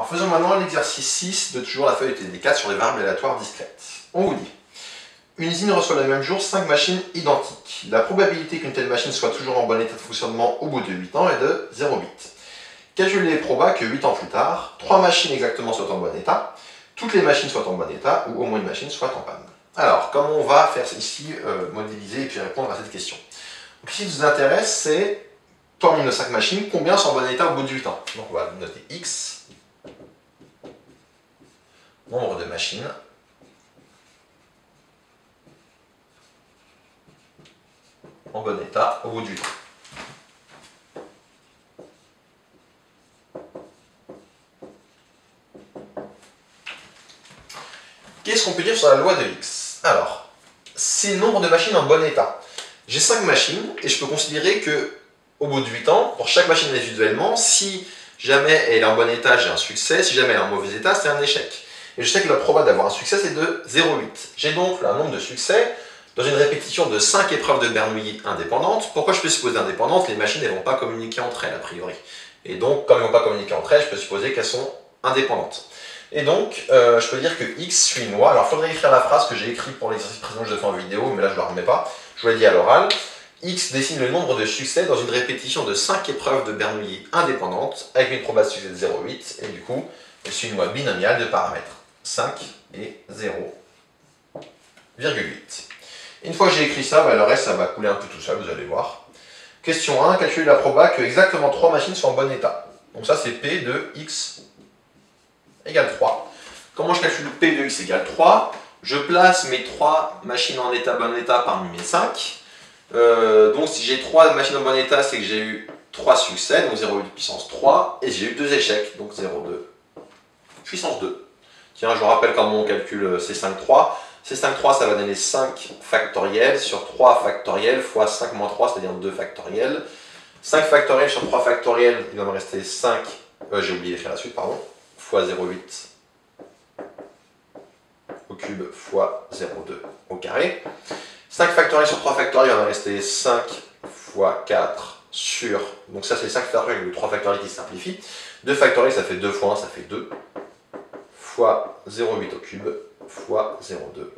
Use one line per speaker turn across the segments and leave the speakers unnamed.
faisons maintenant l'exercice 6 de toujours la feuille de TD4 sur les variables aléatoires discrètes. On vous dit, une usine reçoit le même jour 5 machines identiques. La probabilité qu'une telle machine soit toujours en bon état de fonctionnement au bout de 8 ans est de 0,8. Calculez les probas que 8 ans plus tard, 3 machines exactement soient en bon état, toutes les machines soient en bon état ou au moins une machine soit en panne. Alors, comment on va faire ici, modéliser et puis répondre à cette question? Donc, ici, ce qui nous intéresse, c'est, parmi nos 5 machines, combien sont en bon état au bout de 8 ans? Donc, on va noter X, nombre de machines, en bon état au bout de 8 ans. Qu'est-ce qu'on peut dire sur la loi de X? Alors, c'est le nombre de machines en bon état. J'ai 5 machines et je peux considérer que au bout de 8 ans, pour chaque machine individuellement, si jamais elle est en bon état, j'ai un succès, si jamais elle est en mauvais état, c'est un échec. Et je sais que la probabilité d'avoir un succès, c'est de 0,8. J'ai donc un nombre de succès dans une répétition de 5 épreuves de Bernoulli indépendantes. Pourquoi je peux supposer indépendantes? Les machines ne vont pas communiquer entre elles, a priori. Et donc, comme elles ne vont pas communiquer entre elles, je peux supposer qu'elles sont indépendantes. Et donc, je peux dire que X suit une loi. Alors, il faudrait écrire la phrase que j'ai écrite pour l'exercice précédent que je fais en vidéo, mais là, je ne la remets pas. Je vous l'ai dit à l'oral. X dessine le nombre de succès dans une répétition de 5 épreuves de Bernoulli indépendantes, avec une probabilité de succès de 0,8. Et du coup, je suis une loi binomiale de paramètres 5 et 0,8. Une fois que j'ai écrit ça, le reste, ça va couler un peu tout seul, vous allez voir. Question 1, calculer la proba que exactement 3 machines soient en bon état. Donc ça, c'est P de X égale 3. Comment je calcule P de X égale 3? Je place mes 3 machines en état bon état parmi mes 5. Donc si j'ai 3 machines en bon état, c'est que j'ai eu 3 succès, donc 0,8 puissance 3, et j'ai eu 2 échecs, donc 0,2 puissance 2. Tiens, je vous rappelle comment on calcule C5,3. C5,3, ça va donner 5 factoriels sur 3 factoriels fois 5 moins 3, c'est-à-dire 2 factoriels. 5 factoriels sur 3 factoriels, il va me rester 5, j'ai oublié d'écrire la suite, pardon, fois 0,8 au cube fois 0,2 au carré. 5 factoriels sur 3 factoriels, il va me rester 5 fois 4 sur, donc ça c'est 5 factoriels avec 3 factoriels qui se simplifient. 2 factoriels, ça fait 2 fois 1, ça fait 2, fois 0,8 au cube, fois 0,2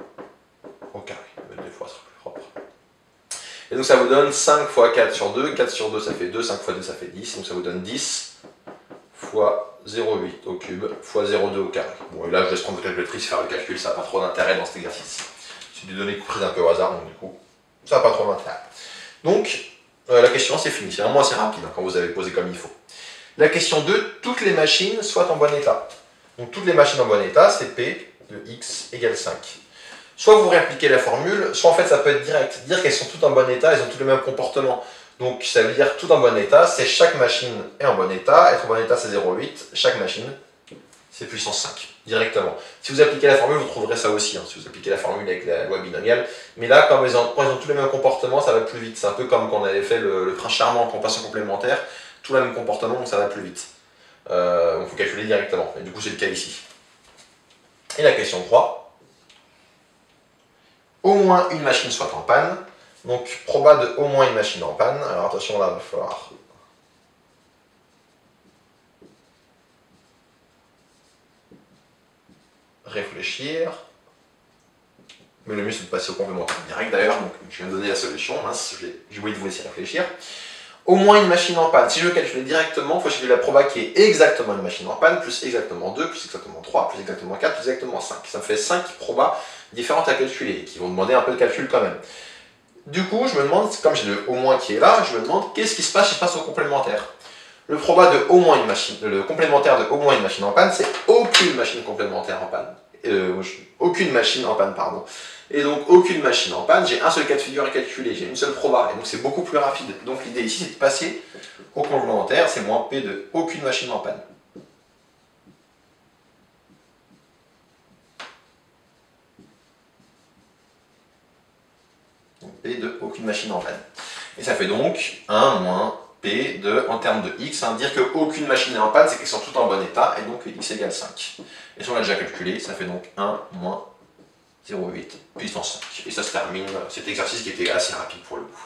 au carré. 2 fois sera plus propre. Et donc ça vous donne 5 fois 4 sur 2, 4 sur 2 ça fait 2, 5 fois 2 ça fait 10, donc ça vous donne 10 fois 0,8 au cube, fois 0,2 au carré. Bon, et là je laisse prendre votre calculatrice faire le calcul, ça n'a pas trop d'intérêt dans cet exercice. C'est des données prises un peu au hasard, donc du coup, ça n'a pas trop d'intérêt. Donc, la question c'est fini, c'est vraiment assez rapide hein, quand vous avez posé comme il faut. La question 2, toutes les machines soient en bon état. Donc toutes les machines en bon état, c'est P de X égale 5. Soit vous réappliquez la formule, soit en fait ça peut être direct. Dire qu'elles sont toutes en bon état, elles ont tous le même comportement. Donc ça veut dire tout en bon état, c'est chaque machine est en bon état. Être en bon état c'est 0,8, chaque machine c'est puissance 5, directement. Si vous appliquez la formule, vous trouverez ça aussi, hein, si vous appliquez la formule avec la loi binomiale. Mais là, quand ils ont tous le même comportement, ça va plus vite. C'est un peu comme quand on avait fait le prince charmant en comparaison complémentaire, tout le même comportement, donc ça va plus vite. Donc il faut calculer directement, et du coup c'est le cas ici. Et la question 3, au moins une machine soit en panne, donc proba de au moins une machine en panne. Alors attention là, il va falloir réfléchir, mais le mieux c'est de passer au complémentaire direct d'ailleurs, donc je viens de donner la solution, mince, j'ai oublié de vous laisser réfléchir. Au moins une machine en panne. Si je veux calculer directement, il faut calculer la proba qui est exactement une machine en panne, plus exactement 2, plus exactement 3, plus exactement 4, plus exactement 5. Ça me fait 5 probas différentes à calculer, qui vont demander un peu de calcul quand même. Du coup, je me demande, comme j'ai le au moins qui est là, je me demande qu'est-ce qui se passe si je passe au complémentaire. Le proba de au moins une machine, le complémentaire de au moins une machine en panne, c'est aucune machine complémentaire en panne. Aucune machine en panne, pardon. Et donc, aucune machine en panne, j'ai un seul cas de figure à calculer, j'ai une seule proba, et donc c'est beaucoup plus rapide. Donc l'idée ici, c'est de passer au complémentaire, c'est moins P de aucune machine en panne. Donc P de aucune machine en panne. Et ça fait donc 1 moins P de, en termes de X, hein, dire qu'aucune machine n'est en panne, c'est qu'elles sont toutes en bon état, et donc X égale 5. Et si on l'a déjà calculé, ça fait donc 1 moins 0,8 puissance 5. Et ça se termine, cet exercice qui était assez rapide pour le coup.